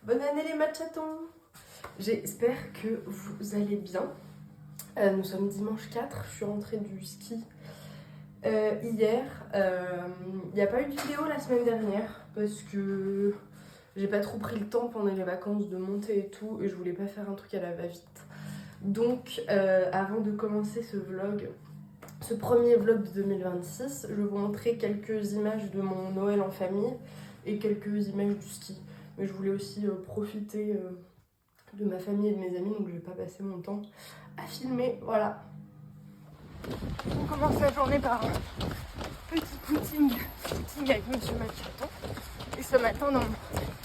Bonne année les matchatons. J'espère que vous allez bien. Nous sommes dimanche 4, je suis rentrée du ski hier. Il n'y a pas eu de vidéo la semaine dernière parce que j'ai pas trop pris le temps pendant les vacances de monter et tout et je voulais pas faire un truc à la va-vite. Donc avant de commencer ce vlog, ce premier vlog de 2026, je vais vous montrer quelques images de mon Noël en famille et quelques images du ski. Mais je voulais aussi profiter de ma famille et de mes amis, donc je vais pas passer mon temps à filmer, voilà. On commence la journée par un petit footing avec Monsieur Machaton. Et ce matin, dans mon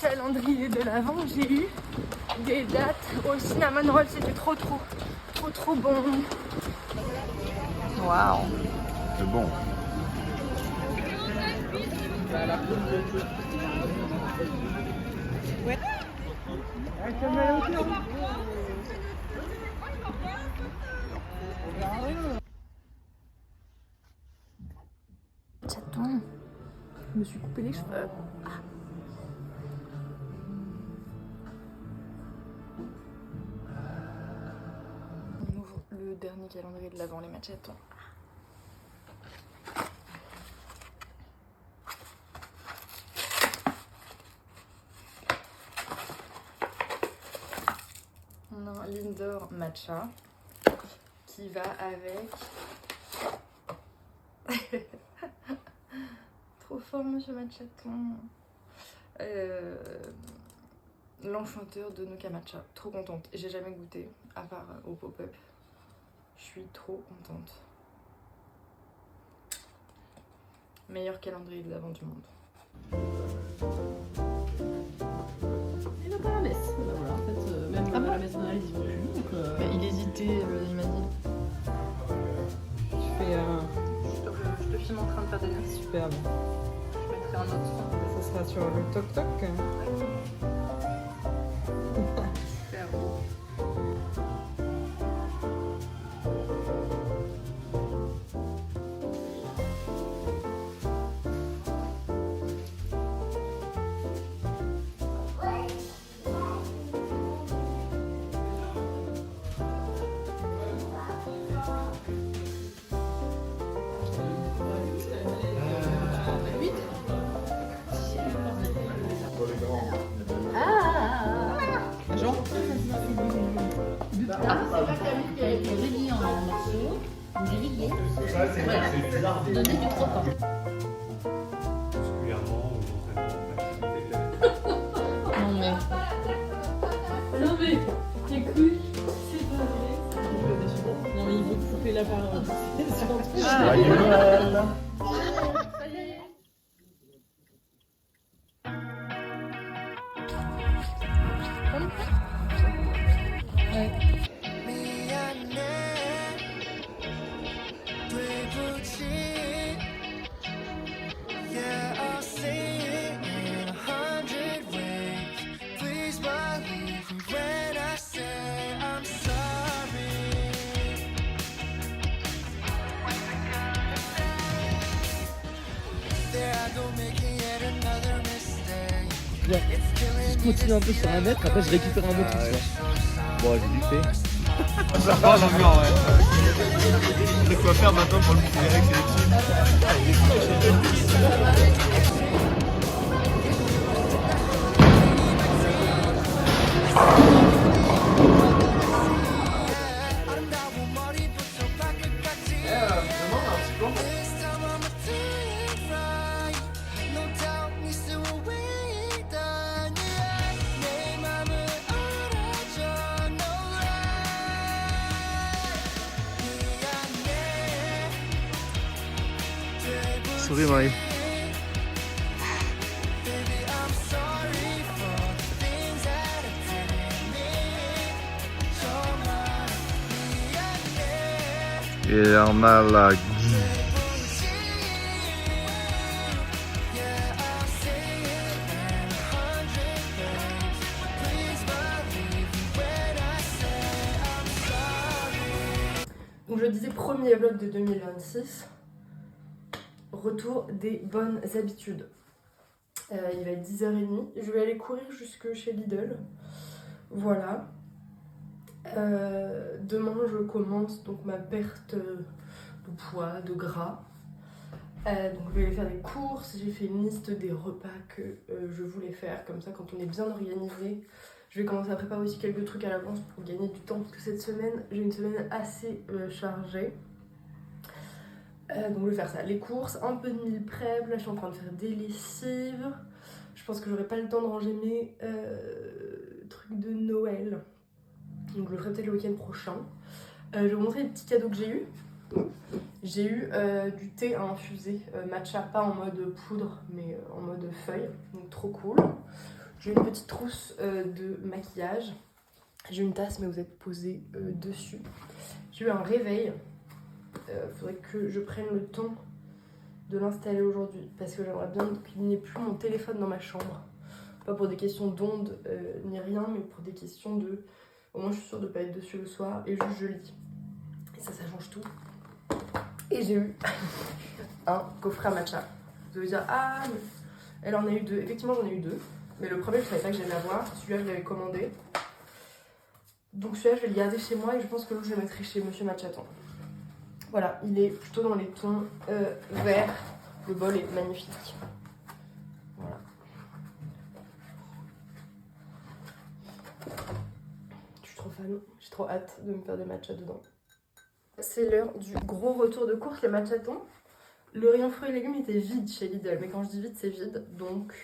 calendrier de l'Avent, j'ai eu des dates au cinnamon roll, c'était trop bon. Waouh. C'est bon. Ouais. Chaton, je me suis coupé les cheveux. On ouvre le dernier calendrier de l'Avent, les matchatons. On a un Lindor Matcha qui va avec. Trop fort, Monsieur Machaton. L'enchanteur de Nuka Matcha. Trop contente. J'ai jamais goûté, à part au pop-up. Je suis trop contente. Meilleur calendrier de l'Avent du monde. Il va pas à la messe. Bah voilà, en fait, même à la messe de Noël, ils y vont plus. Donc, Il hésitait, il m'a dit. je te filme en train de faire des notes. Superbe. Je mettrai un autre son. Ça sera sur le toc-toc. Super beau. Jean ? C'est pas Camille qui a été réduit en morceaux, grillé, donner du croquant. Particulièrement Non mais écoute, c'est pas vrai. Non, mais il veut couper la parole. Joyeux Noël. Je continue un peu sur un mètre, après je récupère un autre truc. Bon, j'ai vite fait. Ça va, j'ai vu en vrai. C'est quoi faire maintenant pour le considérer que Souris, Marie. Il en a la guise. Donc je disais premier vlog de 2026. Retour des bonnes habitudes. Il va être 10h30. Je vais aller courir jusque chez Lidl. Voilà. Demain, je commence donc ma perte de poids, de gras. Donc je vais aller faire des courses. J'ai fait une liste des repas que je voulais faire. Comme ça, quand on est bien organisé, je vais commencer à préparer aussi quelques trucs à l'avance pour gagner du temps. Parce que cette semaine, j'ai une semaine assez chargée. Donc je vais faire ça, les courses, un peu de meal prep, là je suis en train de faire des lessives. Je pense que j'aurai pas le temps de ranger mes trucs de Noël. Donc je le ferai peut-être le week-end prochain. Je vais vous montrer les petits cadeaux que j'ai eu. J'ai eu du thé à infuser, matcha, pas en mode poudre mais en mode feuille, donc trop cool. J'ai une petite trousse de maquillage. J'ai une tasse mais vous êtes posé dessus. J'ai eu un réveil. Faudrait que je prenne le temps de l'installer aujourd'hui parce que j'aimerais bien qu'il n'y ait plus mon téléphone dans ma chambre. Pas pour des questions d'ondes ni rien, mais pour des questions de... Au moins je suis sûre de ne pas être dessus le soir et juste je lis. Et ça change tout. Et j'ai eu un coffret à matcha. Vous allez dire, ah, mais elle en a eu 2. Effectivement j'en ai eu 2. Mais le premier je savais pas que j'allais l'avoir. Celui-là je l'avais commandé. Donc celui-là je vais le garder chez moi et je pense que l'autre je le mettrai chez Monsieur Machaton. Voilà, il est plutôt dans les tons verts. Le bol est magnifique. Voilà. Je suis trop fan. J'ai trop hâte de me faire des matchas dedans. C'est l'heure du gros retour de course, les matchatons. Le rayon fruits et légumes était vide chez Lidl. Mais quand je dis vide, c'est vide. Donc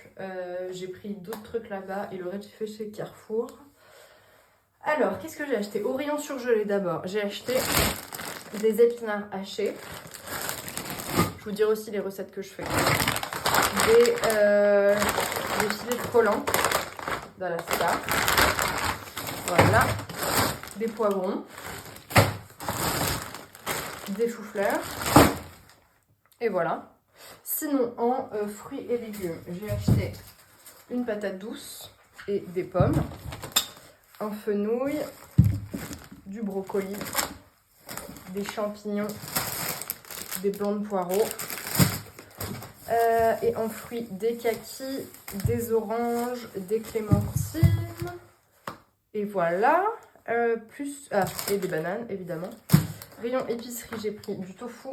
j'ai pris d'autres trucs là-bas. Et le reste, j'ai fait chez Carrefour. Alors, qu'est-ce que j'ai acheté? Au rayon surgelé d'abord. J'ai acheté... des épinards hachés. Je vous dirai aussi les recettes que je fais. Des filets de collant d'Alaska. Voilà. Des poivrons. Des choux-fleurs. Et voilà. Sinon, en fruits et légumes, j'ai acheté une patate douce et des pommes. Un fenouil. Du brocoli. Des champignons, des blancs de poireaux, et en fruits des kakis, des oranges, des clémentines, et voilà, et des bananes évidemment. Rayon épicerie, j'ai pris du tofu,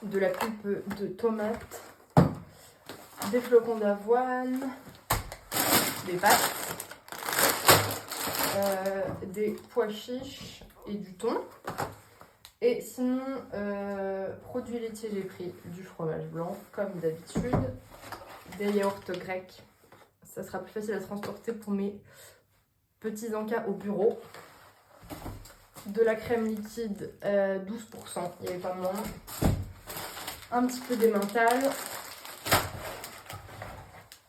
de la pulpe de tomates, des flocons d'avoine, des pâtes, des pois chiches et du thon. Et sinon, produits laitiers, j'ai pris du fromage blanc, comme d'habitude, des yaourts grecs. Ça sera plus facile à transporter pour mes petits encas au bureau. De la crème liquide, 12%, il n'y avait pas moins. Un petit peu d'emmental.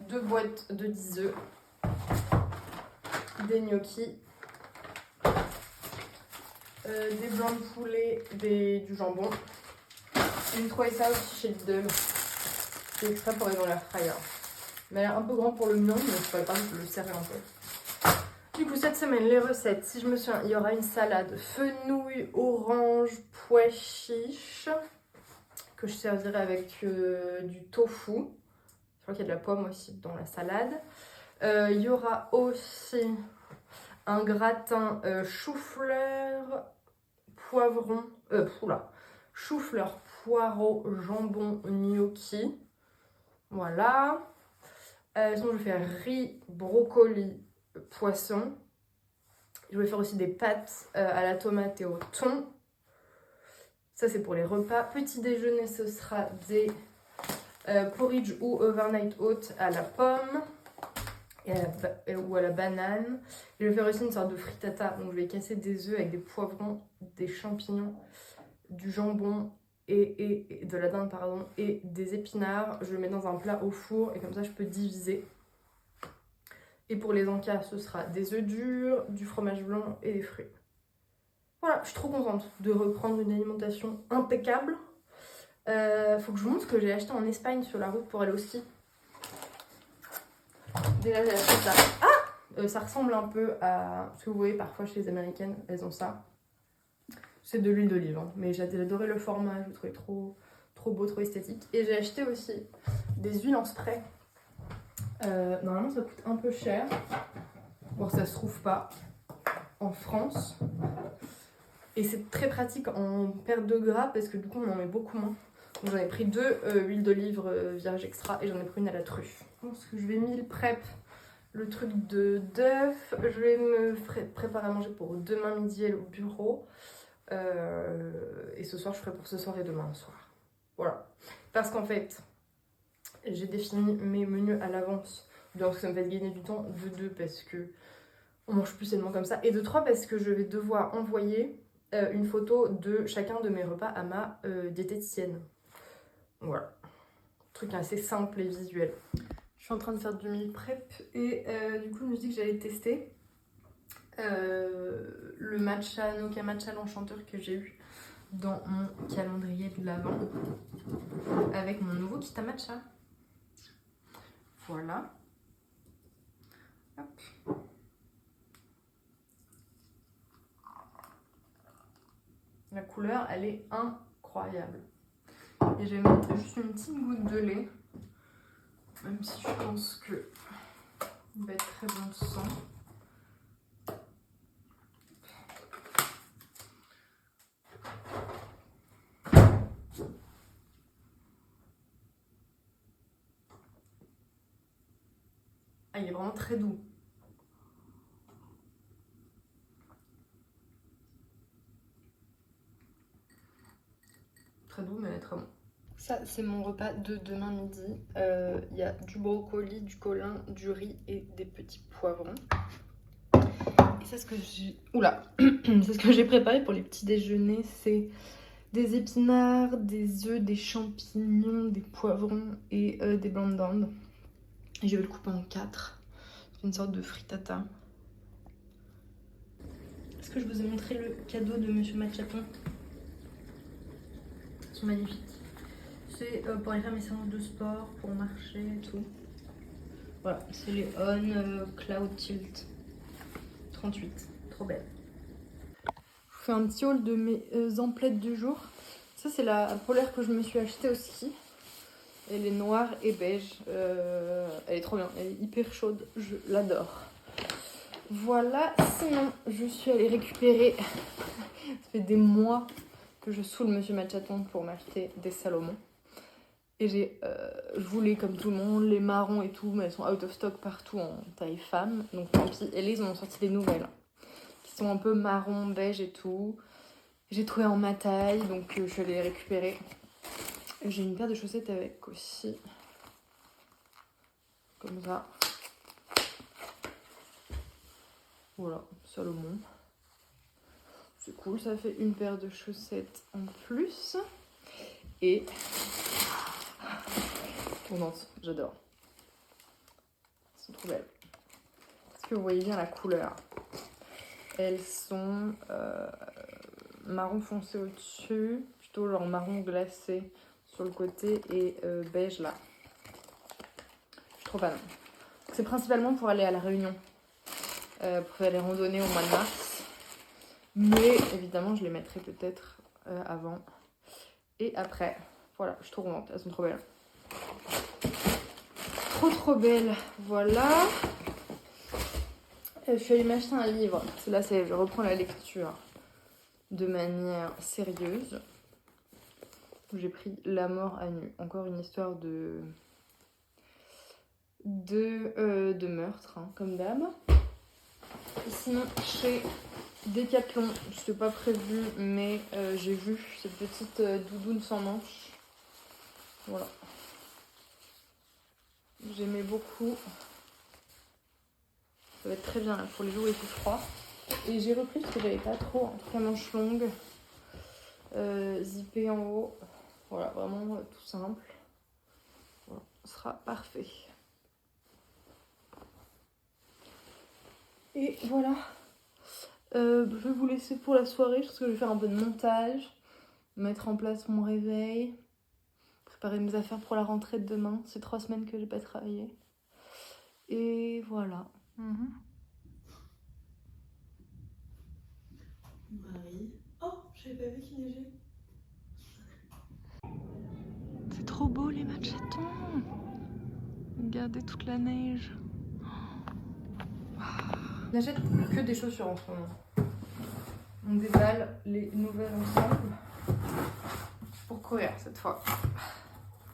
2 boîtes de 10 œufs. Des gnocchis. Des blancs de poulet, du jambon. J'ai trouvé ça aussi chez Lidl. C'est exprès pour aller dans l'air fryer. Mais elle est un peu grand pour le mien, mais je pourrais pas le serrer un peu. Du coup, cette semaine, les recettes, si je me souviens, il y aura une salade fenouil, orange, pois chiche, que je servirai avec du tofu. Je crois qu'il y a de la pomme aussi dans la salade. Il y aura aussi un gratin chou-fleur, poivron, chou-fleur, poireau, jambon, gnocchi. Voilà. Sinon, je vais faire riz, brocoli, poisson. Je vais faire aussi des pâtes à la tomate et au thon. Ça, c'est pour les repas. Petit déjeuner, ce sera des porridge ou overnight oat à la pomme. Ou à la banane. Je vais faire aussi une sorte de frittata. Donc je vais casser des œufs avec des poivrons, des champignons, du jambon et de la dinde pardon, et des épinards. Je le mets dans un plat au four et comme ça je peux diviser. Et pour les encas, ce sera des œufs durs, du fromage blanc et des fruits. Voilà, je suis trop contente de reprendre une alimentation impeccable. Faut que je vous montre ce que j'ai acheté en Espagne sur la route pour aller au ski. Déjà j'ai acheté ça. Ça ressemble un peu à ce que vous voyez parfois chez les américaines, elles ont ça. C'est de l'huile d'olive, hein. Mais j'ai adoré le format, je le trouvais trop beau, trop esthétique. Et j'ai acheté aussi des huiles en spray Normalement ça coûte un peu cher. Bon, ça se trouve pas en France. Et c'est très pratique en perte de gras parce que du coup on en met beaucoup moins. Donc j'en ai pris 2 huiles d'olive vierge extra et j'en ai pris une à la truffe. Je pense que je vais meal prep le truc de d'œuf. Je vais me préparer à manger pour demain midi au bureau. Et ce soir je ferai pour ce soir et demain soir. Voilà. Parce qu'en fait j'ai défini mes menus à l'avance. Donc ça me fait gagner du temps. De 2 parce que on mange plus sainement comme ça. Et de 3 parce que je vais devoir envoyer une photo de chacun de mes repas à ma diététicienne. Voilà. Truc assez simple et visuel. Je suis en train de faire du meal prep et du coup je me suis dit que j'allais tester le matcha, Noka Matcha l'enchanteur que j'ai eu dans mon calendrier de l'Avent avec mon nouveau Kita Matcha. Voilà. Hop. La couleur, elle est incroyable. Et je vais mettre juste une petite goutte de lait. Même si je pense que il va être très bon sang. Ah, il est vraiment très doux. Très doux mais très bon. Ça c'est mon repas de demain midi. Il y a du brocoli, du colin, du riz et des petits poivrons. Et ça ce que j'ai... Oula c'est ce que j'ai préparé pour les petits déjeuners. C'est des épinards, des œufs, des champignons, des poivrons et des blancs de dinde. Et je vais le couper en 4. C'est une sorte de frittata. Est-ce que je vous ai montré le cadeau de Monsieur Matchaton? Ils sont magnifiques. C'est pour aller faire mes séances de sport, pour marcher et tout. Voilà, c'est les On Cloud Tilt 38. Trop belle. Je vous fais un petit haul de mes emplettes du jour. Ça, c'est la polaire que je me suis achetée au ski. Elle est noire et beige. Elle est trop bien. Elle est hyper chaude. Je l'adore. Voilà. Sinon, je suis allée récupérer. Ça fait des mois que je saoule Monsieur Matchaton pour m'acheter des Salomon. Et je voulais comme tout le monde les marrons et tout, mais elles sont out of stock partout en taille femme. Donc tant pis. Et là, ils ont sorti des nouvelles qui sont un peu marron, beige et tout. J'ai trouvé en ma taille, donc je suis allée les récupérer. J'ai une paire de chaussettes avec aussi. Comme ça. Voilà, Salomon. C'est cool, ça fait une paire de chaussettes en plus. Et... tournantes, j'adore. Elles sont trop belles. Est-ce que vous voyez bien la couleur? Elles sont marron foncé au-dessus, plutôt genre marron glacé sur le côté et beige là. Je suis trop fan. C'est principalement pour aller à la Réunion, pour aller randonner au mois de mars. Mais évidemment, je les mettrai peut-être avant et après. Voilà, je suis trop contente, elles sont trop belles. Trop belles, voilà. Je suis allée m'acheter un livre. Là, je reprends la lecture de manière sérieuse. J'ai pris La mort à nu. Encore une histoire de meurtre, hein, comme d'hab. Et sinon, chez Decathlon, c'était pas prévu, mais j'ai vu cette petite doudoune sans manches. Voilà. J'aimais beaucoup. Ça va être très bien là, pour les jours où il fait froid. Et j'ai repris parce que j'avais pas trop, en tout cas manches longues, zippé en haut. Voilà, vraiment tout simple. Voilà, ce sera parfait. Et voilà. Je vais vous laisser pour la soirée parce que je vais faire un peu de montage, mettre en place mon réveil, préparer mes affaires pour la rentrée de demain. C'est 3 semaines que j'ai pas travaillé. Et voilà. Marie. Oh, j'avais pas vu qu'il neigeait. C'est trop beau les matchatons. Regarde. regardez toute la neige. Je n'achète que des chaussures en ce moment. On déballe les nouvelles ensemble pour courir cette fois.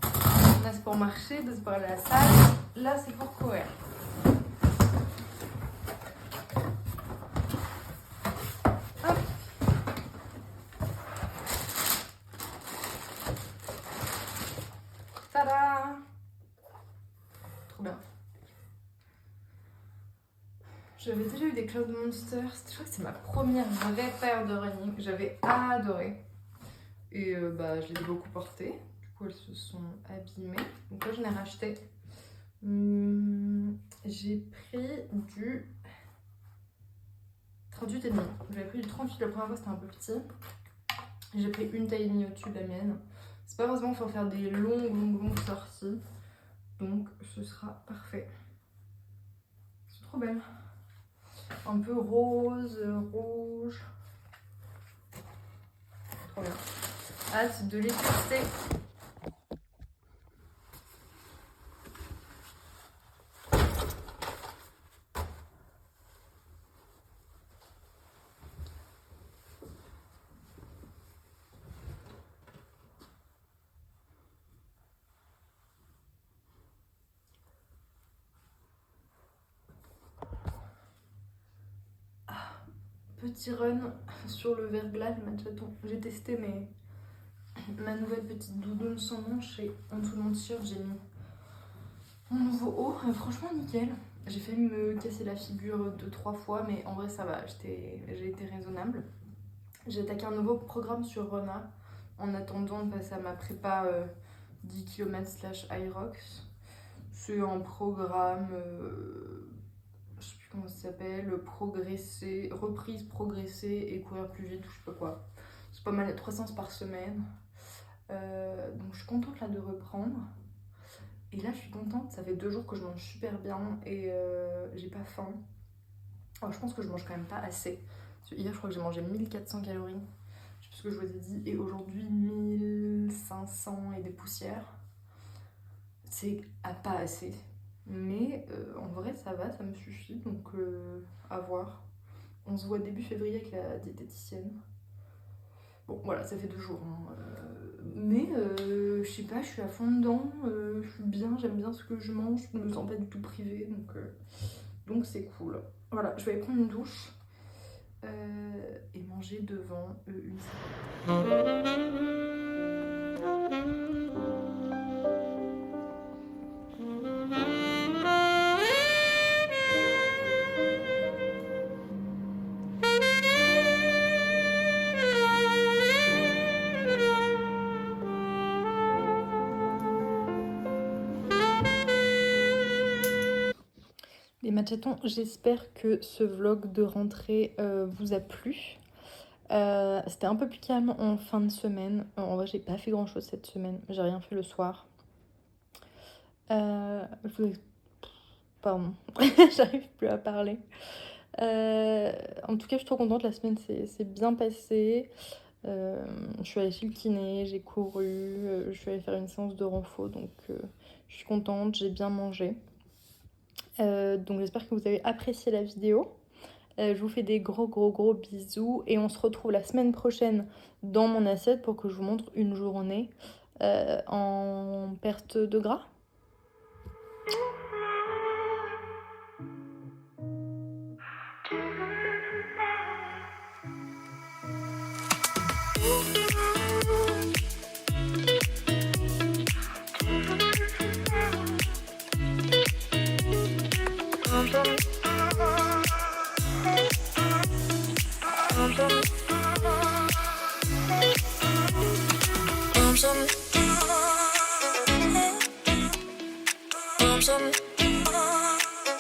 Là c'est pour marcher, là c'est pour aller à la salle, là c'est pour courir. Hop. Tada! Trop bien. J'avais déjà eu des Cloud Monster, je crois que c'est ma première vraie paire de running, j'avais adoré. Et bah je les ai beaucoup portées, du coup elles se sont abîmées. Donc là je l'ai racheté. J'ai pris du 38,5. J'avais pris du 38 la première fois, c'était un peu petit. J'ai pris une taille et demie au-dessus de la mienne. C'est pas forcément pour faire des longues sorties. Donc ce sera parfait. C'est trop belle. Un peu rose, rouge. Trop bien. Hâte de les tester. Petit run sur le verglas, le matchaton. J'ai testé ma nouvelle petite doudoune sans manche et en dessous de mon t-shirt j'ai mis mon nouveau haut. Franchement nickel. J'ai failli me casser la figure 2-3 fois mais en vrai ça va, j'ai été raisonnable. J'ai attaqué un nouveau programme sur Rona en attendant de passer à ma prépa 10 km/Irox. C'est un programme... je sais plus comment ça s'appelle, progresser, reprise, progresser et courir plus vite ou je sais pas quoi. C'est pas mal, 300 par semaine. Donc je suis contente là de reprendre. Et là je suis contente, ça fait 2 jours que je mange super bien et j'ai pas faim. Alors, je pense que je mange quand même pas assez. Parce que hier je crois que j'ai mangé 1400 calories. Je sais plus ce que je vous ai dit. Et aujourd'hui 1500 et des poussières. C'est pas assez. Mais en vrai ça va, ça me suffit, donc à voir. On se voit début février avec la diététicienne. Bon voilà, ça fait 2 jours. Hein. Mais je sais pas, je suis à fond dedans, je suis bien, j'aime bien ce que je mange, je me sens pas du tout privée, donc c'est cool. Voilà, je vais aller prendre une douche et manger devant une salade. Les machatons, j'espère que ce vlog de rentrée vous a plu. C'était un peu plus calme en fin de semaine. En vrai, j'ai pas fait grand chose cette semaine. J'ai rien fait le soir. Pardon, j'arrive plus à parler. En tout cas, je suis trop contente. La semaine s'est bien passée. Je suis allée chez le kiné, j'ai couru, je suis allée faire une séance de renfo. Donc, je suis contente, j'ai bien mangé. Donc j'espère que vous avez apprécié la vidéo. Je vous fais des gros bisous et on se retrouve la semaine prochaine dans mon assiette pour que je vous montre une journée en perte de gras. Some